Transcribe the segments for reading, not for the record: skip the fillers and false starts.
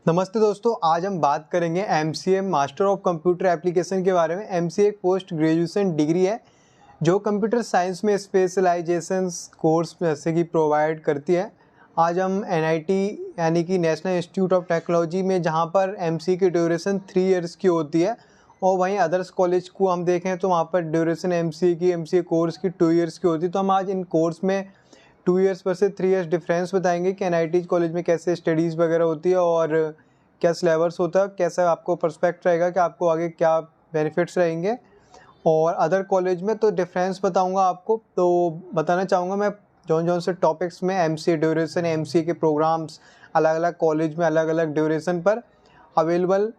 नमस्ते दोस्तों, आज हम बात करेंगे MCA master of computer application के बारे में। एमसीए एक पोस्ट ग्रेजुएशन डिग्री है जो कंप्यूटर साइंस में स्पेशलाइजेशंस कोर्स जैसे कि प्रोवाइड करती है। आज हम एनआईटी यानी कि नेशनल इंस्टीट्यूट ऑफ टेक्नोलॉजी में, जहां पर एमसीए की ड्यूरेशन 3 इयर्स की होती है, और वहीं अदर्स कॉलेज को हम देखें तो वहाँ पर ड्यूरेशन एमसीए कोर्स की 2 इयर्स की होती है। तो हम आज इन कोर्स में 2 इयर्स पर से 3 इयर्स डिफरेंस बताएंगे कि एनआईटी कॉलेज में कैसे स्टडीज़ वगैरह होती है और क्या सिलेबस होता है, कैसा आपको पर्सपेक्ट रहेगा कि आपको आगे क्या बेनिफिट्स रहेंगे। और अदर कॉलेज में तो डिफरेंस बताऊंगा आपको। तो बताना चाहूँगा मैं जौन से टॉपिक्स में एमसीए ड्यूरेशन, एमसीए के प्रोग्राम्स अलग अलग कॉलेज में अलग अलग ड्यूरेशन पर अवेलेबल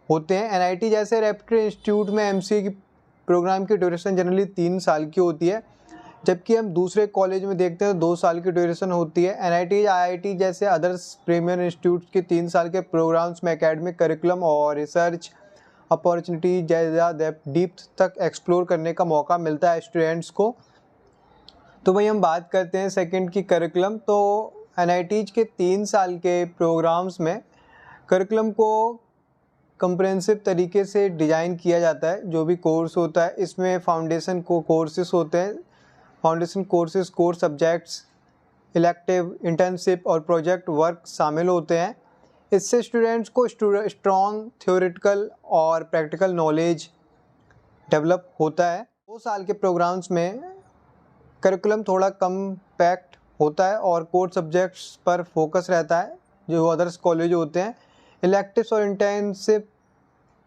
होते हैं। एनआईटी जैसे रेप्यूटेड इंस्टीट्यूट में एमसीए की प्रोग्राम की ड्यूरेशन जनरली 3 साल की होती है, जबकि हम दूसरे कॉलेज में देखते हैं तो 2 साल की ड्यूरेशन होती है। एनआईटी, आईआईटी जैसे अदर्स प्रीमियर इंस्टीट्यूट के 3 साल के प्रोग्राम्स में एकेडमिक करिकुलम और रिसर्च अपॉर्चुनिटी ज़्यादा डीप तक एक्सप्लोर करने का मौका मिलता है स्टूडेंट्स को। तो वही हम बात करते हैं सेकंड की करिकुलम। तो एनआईटीज के 3 साल के प्रोग्राम्स में करिकुलम को कंप्रेहेंसिव तरीके से डिज़ाइन किया जाता है। जो भी कोर्स होता है इसमें फाउंडेशन कोर्सेस होते हैं, foundation courses, core subjects, elective, internship और प्रोजेक्ट वर्क शामिल होते हैं। इससे स्टूडेंट्स को स्ट्रॉन्ग थ्योरेटिकल और प्रैक्टिकल नॉलेज डेवलप होता है। 2 साल के प्रोग्राम्स में करिकुलम थोड़ा कम पैक्ड होता है और कोर सब्जेक्ट्स पर फोकस रहता है जो अदर्स कॉलेज होते हैं। इलेक्टिव्स और इंटर्नशिप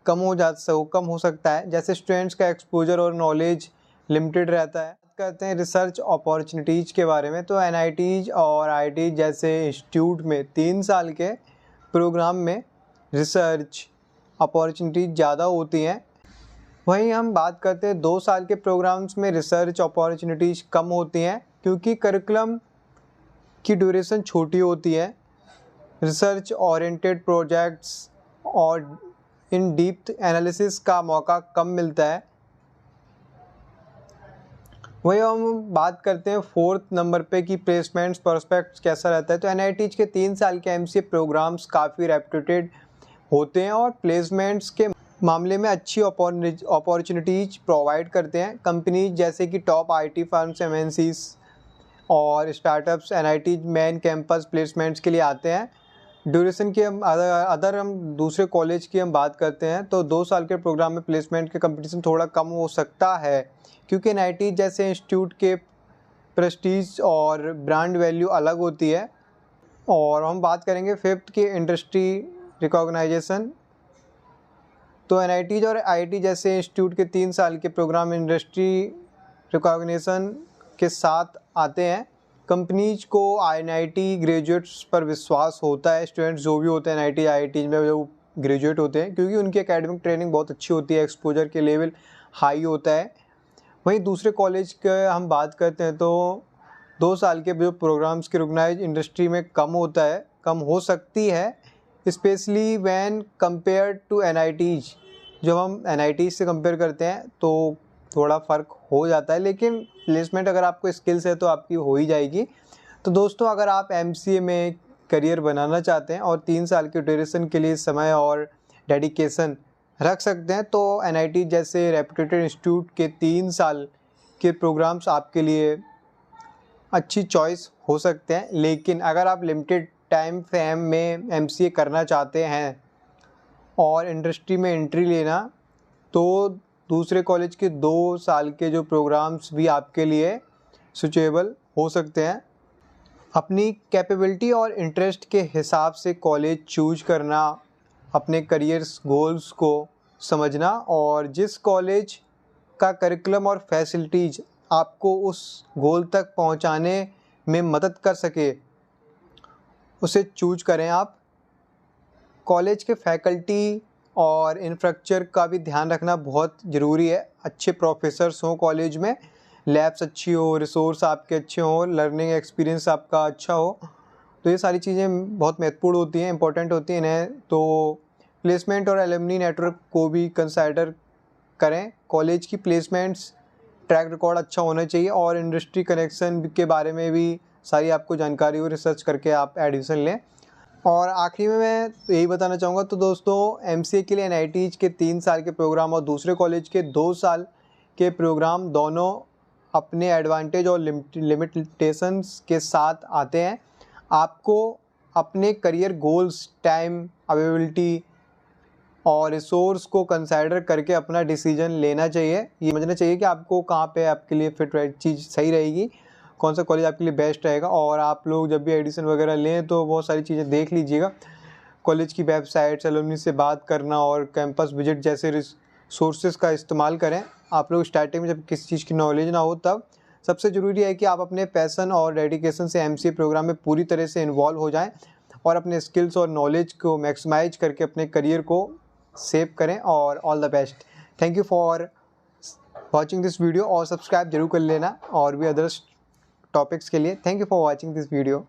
कम हो सकता है, जैसे स्टूडेंट्स का एक्सपोजर और नॉलेज लिमिटेड रहता है। करते हैं रिसर्च अपॉर्चुनिटीज़ के बारे में। तो एनआईटीज और आईआईटी जैसे इंस्टीट्यूट में 3 साल के प्रोग्राम में रिसर्च अपॉर्चुनिटीज ज़्यादा होती हैं। वहीं हम बात करते हैं 2 साल के प्रोग्राम्स में रिसर्च अपॉर्चुनिटीज़ कम होती हैं क्योंकि करिकुलम की ड्यूरेशन छोटी होती है। रिसर्च ओरिएंटेड प्रोजेक्ट्स और इन डीप एनालिसिस का मौका कम मिलता है। वही हम बात करते हैं 4th नंबर पे कि प्लेसमेंट्स प्रोस्पेक्ट्स कैसा रहता है। तो एनआईटीज के 3 साल के एमसीए प्रोग्राम्स काफ़ी रेप्यूटेड होते हैं और प्लेसमेंट्स के मामले में अच्छी अपॉर्चुनिटीज प्रोवाइड करते हैं। कंपनीज जैसे कि टॉप आईटी फर्म्स, एमएनसीज और startups NITs main campus placements के लिए आते हैं। ड्यूरेशन की हम दूसरे कॉलेज की हम बात करते हैं तो 2 साल के प्रोग्राम में प्लेसमेंट के कंपटीशन थोड़ा कम हो सकता है क्योंकि एनआईटी जैसे इंस्टीट्यूट के प्रेस्टीज और ब्रांड वैल्यू अलग होती है। और हम बात करेंगे 5th की इंडस्ट्री रिकॉग्नाइजेशन। तो एनआईटी और आईआईटी जैसे इंस्टीट्यूट के 3 साल के प्रोग्राम इंडस्ट्री रिकॉग्निशन के साथ आते हैं। कंपनीज को एनआईटी ग्रेजुएट्स पर विश्वास होता है, स्टूडेंट्स जो भी होते हैं एनआईटी आईआईटी में जो ग्रेजुएट होते हैं, क्योंकि उनकी एकेडमिक ट्रेनिंग बहुत अच्छी होती है, एक्सपोजर के लेवल हाई होता है। वहीं दूसरे कॉलेज के हम बात करते हैं तो 2 साल के जो प्रोग्राम्स की रिकॉग्नाइज इंडस्ट्री में कम हो सकती है, specially when compare to NITs. जब हम एनआईटी से कंपेयर करते हैं तो थोड़ा फ़र्क हो जाता है, लेकिन प्लेसमेंट अगर आपको स्किल्स है तो आपकी हो ही जाएगी। तो दोस्तों, अगर आप एमसीए में करियर बनाना चाहते हैं और 3 साल के ड्यूरेशन के लिए समय और डेडिकेशन रख सकते हैं तो एनआईटी जैसे रेप्यूटेड इंस्टीट्यूट के 3 साल के प्रोग्राम्स आपके लिए अच्छी चॉइस हो सकते हैं। लेकिन अगर आप लिमिटेड टाइम फ्रेम में एमसीए करना चाहते हैं और इंडस्ट्री में एंट्री लेना, तो दूसरे कॉलेज के 2 साल के जो प्रोग्राम्स भी आपके लिए सुचेबल हो सकते हैं। अपनी कैपेबिलिटी और इंटरेस्ट के हिसाब से कॉलेज चूज करना, अपने करियर्स गोल्स को समझना और जिस कॉलेज का करिकुलम और फैसिलिटीज़ आपको उस गोल तक पहुंचाने में मदद कर सके उसे चूज करें आप। कॉलेज के फैकल्टी और इंफ्रास्ट्रक्चर का भी ध्यान रखना बहुत ज़रूरी है। अच्छे प्रोफेसर्स हों कॉलेज में, लैब्स अच्छी हो, रिसोर्स आपके अच्छे हों, लर्निंग एक्सपीरियंस आपका अच्छा हो, तो ये सारी चीज़ें बहुत महत्वपूर्ण होती हैं, इंपॉर्टेंट होती हैं इन्हें। तो प्लेसमेंट और एलुमनी नेटवर्क को भी कंसाइडर करें। कॉलेज की प्लेसमेंट्स ट्रैक रिकॉर्ड अच्छा होना चाहिए और इंडस्ट्री कनेक्शन के बारे में भी सारी आपको जानकारी हो, रिसर्च करके आप एडमिशन लें। और आखिरी में मैं तो यही बताना चाहूँगा, तो दोस्तों एमसीए के लिए एनआईटीज के 3 साल के प्रोग्राम और दूसरे कॉलेज के 2 साल के प्रोग्राम दोनों अपने एडवांटेज और लिमिटेशंस के साथ आते हैं। आपको अपने करियर गोल्स, टाइम अवेलेबिलिटी और रिसोर्स को कंसाइडर करके अपना डिसीजन लेना चाहिए। ये समझना चाहिए कि आपको कहाँ पे आपके लिए फिट चीज़ सही रहेगी, कौन सा कॉलेज आपके लिए बेस्ट रहेगा। और आप लोग जब भी एडमिशन वगैरह लें तो बहुत सारी चीज़ें देख लीजिएगा, कॉलेज की वेबसाइट, एलुमनी से बात करना और कैंपस विजिट जैसे रिसोर्सेज का इस्तेमाल करें। आप लोग स्टार्टिंग में जब किसी चीज़ की नॉलेज ना हो, तब सबसे ज़रूरी है कि आप अपने पैसन और डेडिकेशन से एमसीए प्रोग्राम में पूरी तरह से इन्वॉल्व हो जाएं और अपने स्किल्स और नॉलेज को मैक्सिमाइज करके अपने करियर को सेव करें। और all the best. Thank you for watching this video और सब्सक्राइब जरूर कर लेना और भी अदर्स टॉपिक्स के लिए। Thank you for watching this video.